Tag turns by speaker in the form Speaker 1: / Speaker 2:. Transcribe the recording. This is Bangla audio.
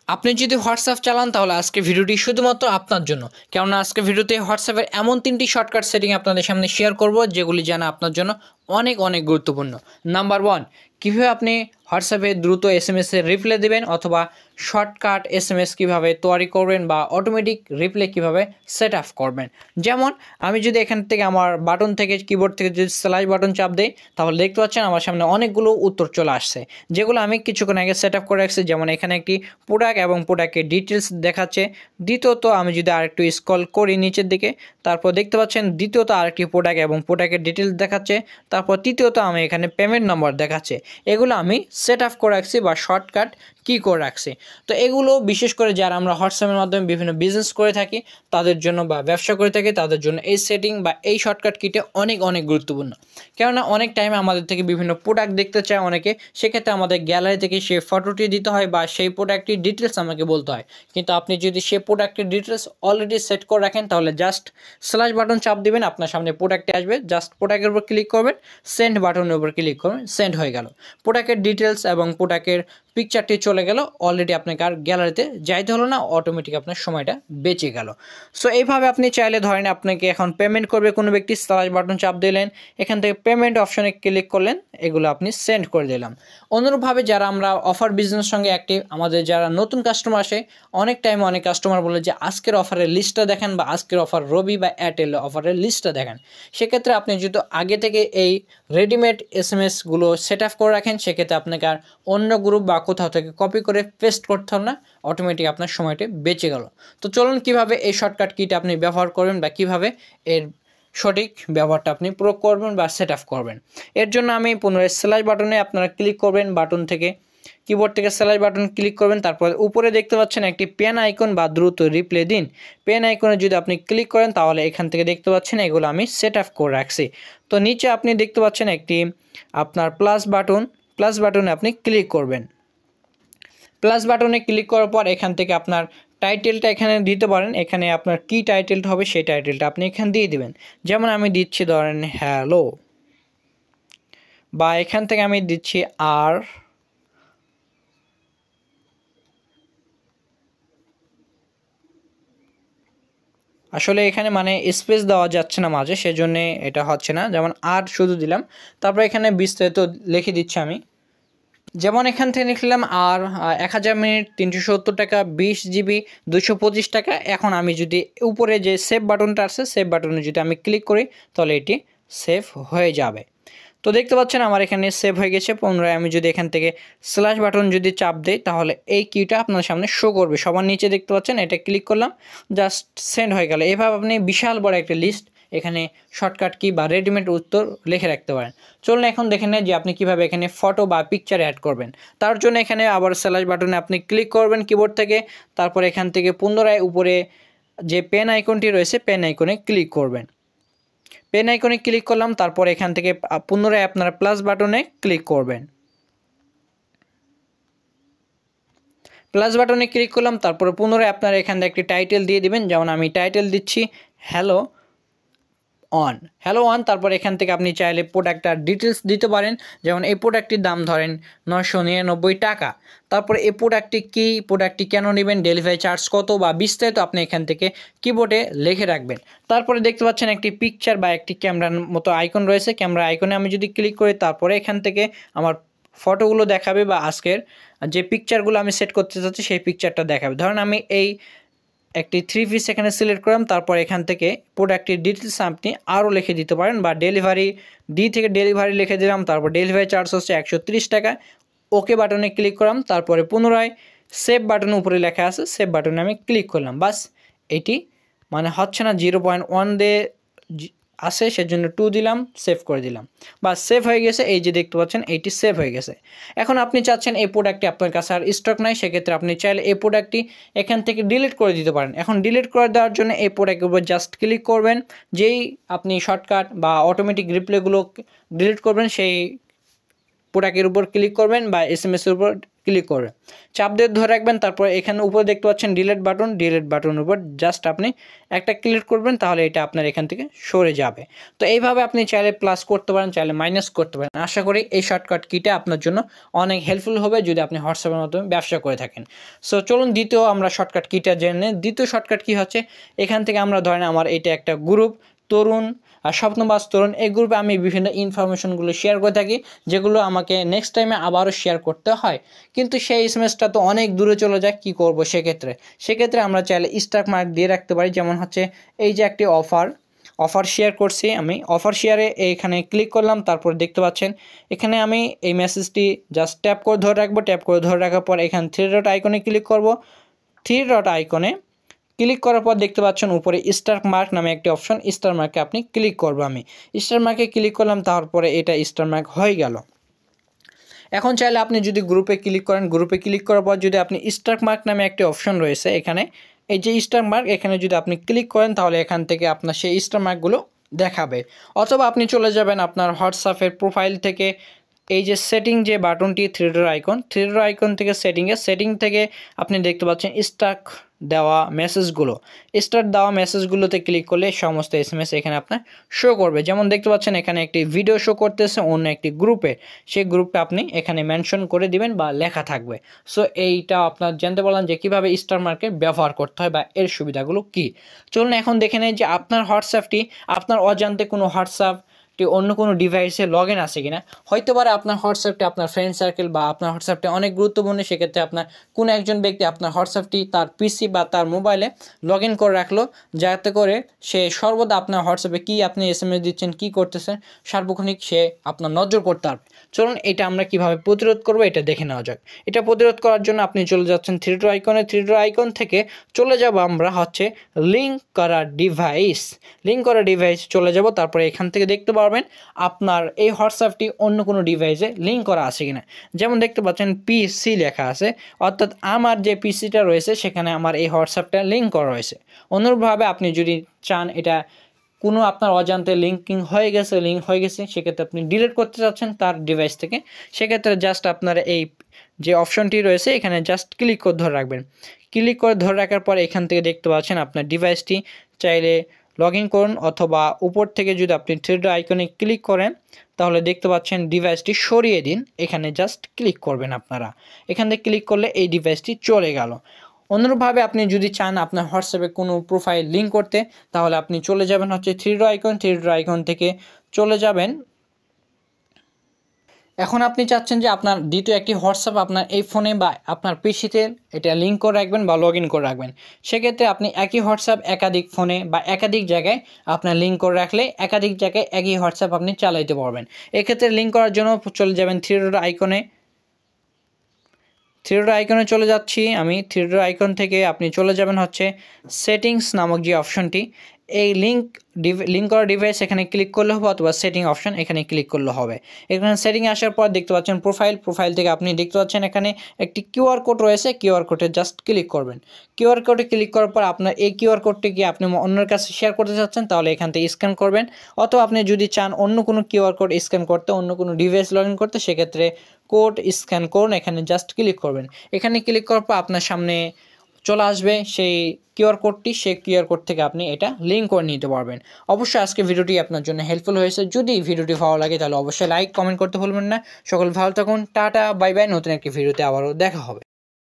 Speaker 1: আপনি যদি হোয়াটসঅ্যাপ চালান তাহলে আজকে ভিডিওটি শুধুমাত্র আপনার জন্য, কেননা আজকে ভিডিওতে হোয়াটসঅ্যাপের এমন 3টি শর্টকাট সেটিং আপনাদের সামনে শেয়ার করব যেগুলি জানা আপনার জন্য অনেক অনেক গুরুত্বপূর্ণ। নাম্বার 1, কীভাবে আপনি হোয়াটসঅ্যাপে দ্রুত এসএমএসের রিপ্লাই দেবেন অথবা শর্টকাট এসএমএস কীভাবে তৈরি করবেন বা অটোমেটিক রিপ্লাই কীভাবে সেট আপ করবেন। যেমন আমি যদি এখান থেকে আমার বাটন থেকে কিবোর্ড থেকে যদি স্ল্যাশ বাটন চাপ দেই তাহলে দেখতে পাচ্ছেন আমার সামনে অনেকগুলো উত্তর চলে আসছে, যেগুলো আমি কিছুক্ষণ আগে সেট আপ করে রাখছি। যেমন এখানে একটি প্রোডাক্ট এবং প্রোডাক্টের ডিটেলস দেখাচ্ছে। দ্বিতীয়ত আমি যদি আরেকটু স্ক্রল করি নিচের দিকে, তারপর দেখতে পাচ্ছেন দ্বিতীয়ত আরেকটি প্রোডাক্ট এবং প্রোডাক্টের ডিটেলস দেখাচ্ছে। তারপর তৃতীয়ত আমি এখানে পেমেন্ট নাম্বার দেখাচ্ছে। এগুলো আমি সেট আপ করে রাখছি বা শর্টকাট কি করে রাখছি। তো এগুলো বিশেষ করে যারা আমরা হোয়াটসঅ্যাপের মাধ্যমে বিভিন্ন বিজনেস করে থাকি তাদের জন্য বা ব্যবসা করে থাকি তাদের জন্য এই সেটিং বা এই শর্টকাট কিটা অনেক অনেক গুরুত্বপূর্ণ। কেননা অনেক টাইমে আমাদের থেকে বিভিন্ন প্রোডাক্ট দেখতে চায় অনেকে, সেক্ষেত্রে আমাদের গ্যালারি থেকে সেই ফটোটি দিতে হয় বা সেই প্রোডাক্টটির ডিটেলস আমাকে বলতে হয়। কিন্তু আপনি যদি সেই প্রোডাক্টের ডিটেলস অলরেডি সেট করে রাখেন তাহলে জাস্ট স্ল্যাশ বাটন চাপ দিবেন, আপনার সামনে প্রোডাক্টে আসবে, জাস্ট প্রোডাক্টের উপর ক্লিক করবেন, সেন্ড বাটনের উপর ক্লিক করবেন, সেন্ড হয়ে গেল। প্রোডাক্টের ডিটেলস এবং প্রোডাক্টের পিকচারটি চলে গেল, অলরেডি আপনাকে আর গ্যালারিতে যাইতে হলো না, অটোমেটিক আপনার সময়টা বেঁচে গেল। সো এইভাবে আপনি চাইলে ধরেন আপনাকে এখন পেমেন্ট করবে কোনো ব্যক্তি, স্ল্যাশ বাটন চাপ দিলেন, এখান থেকে পেমেন্ট অপশনে ক্লিক করলেন, এগুলো আপনি সেন্ড করে দিলাম। অনুরূপভাবে যারা আমরা অফার বিজনেস সঙ্গে অ্যাক্টিভ, আমাদের যারা নতুন কাস্টমার আসে অনেক টাইম অনেক কাস্টমার বলে যে আজকের অফারের লিস্টটা দেখেন বা আজকের অফার রবি বা এয়ারটেল অফারের লিস্টটা দেখেন। সেক্ষেত্রে আপনি যদি আগে থেকে এই রেডিমেড এসএমএসগুলো সেট আপ করে রাখেন সেক্ষেত্রে আপনাকে আর অন্য গ্রুপ বা কোথাও থেকে কপি করে পেস্ট করতে হবে না, অটোমেটিক আপনার সময়টা বেঁচে গেল। তো চলুন কীভাবে এই শর্টকাট কিটা আপনি ব্যবহার করবেন বা কীভাবে এর সঠিক ব্যবহারটা আপনি প্রয়োগ করবেন বা সেট আপ করবেন। এর জন্য আমি পুনরায় স্ল্যাশ বাটনে আপনারা ক্লিক করবেন, বাটন থেকে কিবোর্ড থেকে স্ল্যাশ বাটন ক্লিক করবেন, তারপর উপরে দেখতে পাচ্ছেন একটি পেন আইকন বা দ্রুত রিপ্লাই দিন। পেন আইকনে যদি আপনি ক্লিক করেন তাহলে এখান থেকে দেখতে পাচ্ছেন এগুলো আমি সেট আপ করে রাখছি। তো নিচে আপনি দেখতে পাচ্ছেন একটি আপনার প্লাস বাটনে আপনি ক্লিক করবেন। প্লাস বাটনে ক্লিক করার পর এখান থেকে আপনার টাইটেলটা এখানে দিতে পারেন, এখানে আপনার কি টাইটেলটা হবে সেই টাইটেলটা আপনি এখানে দিয়ে দিবেন। যেমন আমি দিচ্ছি ধরেন হ্যালো, বা এখান থেকে আমি দিচ্ছি আর আসলে এখানে মানে স্পেস দেওয়া যাচ্ছে না মাঝে, সেজন্য এটা হচ্ছে না। যেমন আর শুধু দিলাম, তারপর এখানে বিস্তারিত লিখে দিচ্ছি আমি। যেমন এখান থেকে লিখলাম আর 1000 মিনিট 370 টাকা, 20 জিবি 225 টাকা। এখন আমি যদি উপরে যে সেভ বাটনটা আছে সেভ বাটনে যদি আমি ক্লিক করি তাহলে এটি সেভ হয়ে যাবে। তো দেখতে পাচ্ছেন আমার এখানে সেভ হয়ে গেছে। পুনরায় আমি যদি এখান থেকে স্ল্যাশ বাটন যদি চাপ দেই তাহলে এই কিটা আপনার সামনে শো করবে। সবার নিচে দেখতে পাচ্ছেন, এটা ক্লিক করলাম, জাস্ট সেন্ড হয়ে গেল। এভাবে আপনি বিশাল বড় একটা লিস্ট এখানে শর্টকাট কি বা রেডিমেড উত্তর লিখে রাখতে পারেন। চলুন এখন দেখে নেন যে আপনি কীভাবে এখানে ফটো বা পিকচার অ্যাড করবেন। তার জন্য এখানে আবার স্ল্যাশ বাটনে আপনি ক্লিক করবেন কিবোর্ড থেকে, তারপর এখান থেকে পুনরায় উপরে যে পেন আইকনটি রয়েছে পেন আইকনে ক্লিক করবেন। পেন আইকনে ক্লিক করলাম, তারপর এখান থেকে পুনরায় আপনারা প্লাস বাটনে ক্লিক করবেন। প্লাস বাটনে ক্লিক করলাম, তারপরে পুনরায় আপনারা এখান থেকে একটি টাইটেল দিয়ে দিবেন। যেমন আমি টাইটেল দিচ্ছি হ্যালো অন। তারপর এখান থেকে আপনি চাইলে প্রোডাক্টটার ডিটেলস দিতে পারেন। যেমন এই প্রোডাক্টটির দাম ধরেন 999 টাকা। তারপর এই প্রোডাক্টটি কেন নেবেন, ডেলিভারি চার্জ কত বা বিস্তারিত আপনি এখান থেকে কিবোর্ডে লিখে রাখবেন। তারপরে দেখতে পাচ্ছেন একটি পিকচার বা একটি ক্যামেরার মতো আইকন রয়েছে। ক্যামেরা আইকনে আমি যদি ক্লিক করি তারপরে এখান থেকে আমার ফটোগুলো দেখাবে বা আজকের যে পিকচারগুলো আমি সেট করতে চাচ্ছি সেই পিকচারটা দেখাবে। ধরেন আমি এই একটি 3 পিস এখানে সিলেক্ট করলাম, তারপর এখান থেকে প্রোডাক্টের ডিটেলস আপনি আরও লিখে দিতে পারেন বা ডেলিভারি থেকে ডেলিভারি লিখে দিলাম, তারপর ডেলিভারি চার্জ হচ্ছে 130 টাকা। ওকে বাটনে ক্লিক করলাম, তারপরে পুনরায় সেভ বাটনের উপরে লেখা আছে সেভ বাটনে আমি ক্লিক করলাম। বাস এটি মানে হচ্ছে না, 0.1 দিয়ে আসে সেজন্য 2 দিলাম, সেভ করে দিলাম, বাস সেভ হয়ে গেছে। এই যে দেখতে পাচ্ছেন এইটি সেভ হয়ে গেছে। এখন আপনি চাচ্ছেন এই প্রোডাক্টটি আপনার কাছে আর স্টক নাই, সেক্ষেত্রে আপনি চাইলে এই প্রোডাক্টটি এখান থেকে ডিলিট করে দিতে পারেন। এখন ডিলিট করে দেওয়ার জন্য এই প্রোডাক্টের উপর জাস্ট ক্লিক করবেন। যেই আপনি শর্টকাট বা অটোমেটিক রিপ্লাইগুলো ডিলিট করবেন সেই প্রোডাক্টের উপর ক্লিক করবেন বা এসএমএসের উপর ক্লিক করবেন, চাপ দিয়ে ধরে রাখবেন। তারপর এখানে উপরে দেখতে পাচ্ছেন ডিলিট বাটনের উপর জাস্ট আপনি একটা ক্লিক করবেন, তাহলে এটা আপনার এখান থেকে সরে যাবে। তো এইভাবে আপনি চাইলে প্লাস করতে পারেন, চাইলে মাইনাস করতে পারেন। আশা করি এই শর্টকাট কিটা আপনার জন্য অনেক হেল্পফুল হবে যদি আপনি হোয়াটসঅ্যাপের মাধ্যমে ব্যবসা করে থাকেন। সো চলুন দ্বিতীয় আমরা শর্টকাট কিটা জেনে। দ্বিতীয় শর্টকাট কি হচ্ছে, এখান থেকে আমরা ধরেন আমার এটা একটা গ্রুপ তরুণ আর স্বপ্নবাস তরুণ, এই গ্রুপে আমি বিভিন্ন ইনফরমেশনগুলো শেয়ার করে থাকি, যেগুলো আমাকে নেক্সট টাইমে আবারও শেয়ার করতে হয়, কিন্তু সেই এসএমএসটা তো অনেক দূরে চলে যায়। কি করব সেক্ষেত্রে আমরা চাইলে স্টার মার্ক দিয়ে রাখতে পারি। যেমন হচ্ছে এই যে একটি অফার শেয়ার করছি, আমি অফার শেয়ারে এইখানে ক্লিক করলাম। তারপর দেখতে পাচ্ছেন এখানে আমি এই মেসেজটি জাস্ট ট্যাপ করে ধরে রাখবো। ট্যাপ করে ধরে রাখার পর এখানে থ্রি ডট আইকনে ক্লিক করব। থ্রি ডট আইকনে ক্লিক করার পর দেখতে পাচ্ছেন উপরে স্টার মার্ক নামে একটি অপশন, স্টার মার্কে আপনি ক্লিক করবো। আমি স্টার মার্কে ক্লিক করলাম, তারপরে এটা স্টার মার্ক হয়ে গেল। এখন চাইলে আপনি যদি গ্রুপে ক্লিক করেন, গ্রুপে ক্লিক করার পর যদি আপনি স্টার মার্ক নামে একটি অপশন রয়েছে এখানে, এই যে স্টার মার্ক, এখানে যদি আপনি ক্লিক করেন তাহলে এখান থেকে আপনার সেই স্টার মার্কগুলো দেখাবে। অথবা আপনি চলে যাবেন আপনার হোয়াটসঅ্যাপের প্রোফাইল থেকে, এই যে সেটিং যে বাটনটি থ্রি ডট আইকন থেকে সেটিং থেকে আপনি দেখতে পাচ্ছেন স্টার্ট দেওয়া মেসেজগুলোতে ক্লিক করলে সমস্ত এসএমএস এখানে আপনার শো করবে। যেমন দেখতে পাচ্ছেন এখানে একটি ভিডিও শো করতেছে অন্য একটি গ্রুপে, সেই গ্রুপটা আপনি এখানে মেনশন করে দিবেন বা লেখা থাকবে। সো এইটা আপনার জানতে পারলাম যে কীভাবে স্টার মার্কে ব্যবহার করতে হয় বা এর সুবিধাগুলো কী। চলুন এখন দেখে নেই যে আপনার হোয়াটসঅ্যাপটি আপনার অজান্তে কোনো অন্য কোনো ডিভাইসে লগ ইন আছে কিনা। হয়তো পারে আপনার হোয়াটসঅ্যাপটি আপনার ফ্রেন্ড সার্কেল বা আপনার হোয়াটসঅ্যাপটি অনেক গুরুত্বপূর্ণ, সেক্ষেত্রে আপনার কোনো একজন ব্যক্তি আপনার হোয়াটসঅ্যাপটি তার পিসি বা তার মোবাইলে লগ ইন করে রাখলো, যাতে করে সে সর্বদা আপনার হোয়াটসঅ্যাপে কী আপনি এসএমএস দিচ্ছেন, কী করতেছেন সার্বক্ষণিক সে আপনার নজর করতে পারবে। চলুন এটা আমরা কিভাবে প্রতিরোধ করবো এটা দেখে নেওয়া যাক। এটা প্রতিরোধ করার জন্য আপনি চলে যাচ্ছেন থ্রি ডট আইকন থেকে চলে যাব আমরা হচ্ছে লিঙ্ক করা ডিভাইস চলে যাব। তারপরে এখান থেকে দেখতে পারবেন আপনার এই হোয়াটসঅ্যাপটি অন্য কোনো ডিভাইসে লিঙ্ক করা আছে কিনা। যেমন দেখতে পাচ্ছেন পিসি লেখা আছে, অর্থাৎ আমার যে পিসিটা রয়েছে সেখানে আমার এই হোয়াটসঅ্যাপটা লিঙ্ক করা রয়েছে। অনুরূপভাবে আপনি যদি চান এটা কোনো আপনার অজান্তে লিঙ্ক হয়ে গেছে, সেক্ষেত্রে আপনি ডিলিট করতে চাচ্ছেন তার ডিভাইস থেকে, সেক্ষেত্রে জাস্ট আপনার এই যে অপশনটি রয়েছে এখানে জাস্ট ক্লিক করে ধরে রাখবেন। ক্লিক করে ধরে রাখার পর এখান থেকে দেখতে পাচ্ছেন আপনার ডিভাইসটি চাইলে লগ ইন করুন, অথবা উপর থেকে যদি আপনি থ্রি ডট আইকনে ক্লিক করেন তাহলে দেখতে পাচ্ছেন ডিভাইসটি সরিয়ে দিন, এখানে জাস্ট ক্লিক করবেন। আপনারা এখান থেকে ক্লিক করলে এই ডিভাইসটি চলে গেল। অনুরূপভাবে আপনি যদি চান আপনার হোয়াটসঅ্যাপে কোনো প্রোফাইল লিঙ্ক করতে, তাহলে আপনি চলে যাবেন হচ্ছে থ্রি ডট আইকন থেকে চলে যাবেন। এখন আপনি চাচ্ছেন যে আপনার দ্বিতীয় একটি হোয়াটসঅ্যাপ আপনার এই ফোনে বা আপনার পিসিতে এটা লিঙ্ক করে রাখবেন বা লগ ইন করে রাখবেন। সেক্ষেত্রে আপনি একই হোয়াটসঅ্যাপ একাধিক ফোনে বা একাধিক জায়গায় আপনার লিঙ্ক করে রাখলে একাধিক জায়গায় একই হোয়াটসঅ্যাপ আপনি চালাইতে পারবেন। এক্ষেত্রে লিঙ্ক করার জন্য চলে যাবেন থ্রি ডট আইকনে চলে যাচ্ছি আমি। থ্রি ডট আইকন থেকে আপনি চলে যাবেন হচ্ছে সেটিংস নামক যে অপশনটি, এই লিঙ্ক করা ডিভাইস এখানে ক্লিক করলে হবে, অথবা সেটিং অপশন এখানে ক্লিক করলে হবে। এখানে সেটিংয়ে আসার পর দেখতে পাচ্ছেন প্রোফাইল থেকে আপনি দেখতে পাচ্ছেন এখানে একটি কিউআর কোড রয়েছে, কিউআর কোডে জাস্ট ক্লিক করবেন। কিউআর কোডে ক্লিক করার পর আপনার এই কিউআর কোডটি কি আপনি অন্যের কাছে শেয়ার করতে চাচ্ছেন, তাহলে এখান থেকে স্ক্যান করবেন। অথবা আপনি যদি চান অন্য কোনো কিউআর কোড স্ক্যান করতে, অন্য কোনো ডিভাইস লগ ইন করতে, সেক্ষেত্রে কোড স্ক্যান করুন, এখানে জাস্ট ক্লিক করবেন। এখানে ক্লিক করার পর আপনার সামনে চলে আসবে সেই কিউআর কোডটি, সেই কিউআর কোড থেকে আপনি এটা লিঙ্ক করে নিতে পারবেন। অবশ্যই আজকে ভিডিওটি আপনার জন্য হেল্পফুল হয়েছে। যদি ভিডিওটি ভালো লাগে তাহলে অবশ্যই লাইক কমেন্ট করতে ভুলবেন না। সকল ভালো থাকুন, টাটা বাই বাই। নতুন একটি ভিডিওতে আবারও দেখা হবে।